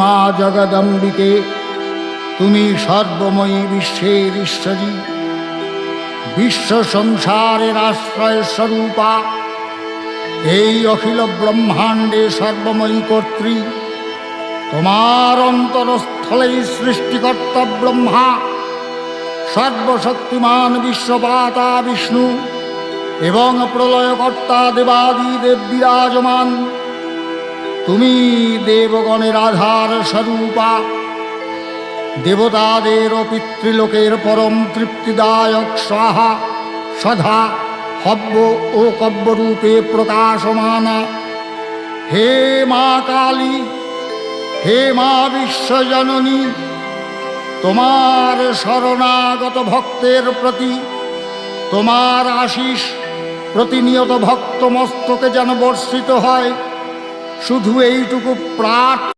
মা জগদম্বিকে, তুমি সর্বময়ী বিশ্বের ঈশ্বরী, বিশ্ব সংসারের আশ্রয় স্বরূপা, এই অখিল ব্রহ্মাণ্ডে সর্বময়ী কর্ত্রী। তোমার অন্তরস্থলেই সৃষ্টিকর্তা ব্রহ্মা, সর্বশক্তিমান বিশ্বপাতা বিষ্ণু এবং প্রলয়কর্তা দেবাদিদেব বিরাজমান। তুমি দেবগণের আধার স্বরূপা, দেবতাদের ও পিতৃলোকের পরম তৃপ্তিদায়ক স্বাহা সধা হব্য ও কব্যরূপে প্রকাশমানা। হে মা কালী, হে মা বিশ্বজননী, তোমার শরণাগত ভক্তের প্রতি তোমার আশীষ প্রতিনিয়ত ভক্ত মস্তকে যেন বর্ষিত হয়, শুধু এইটুকু প্রার্থনা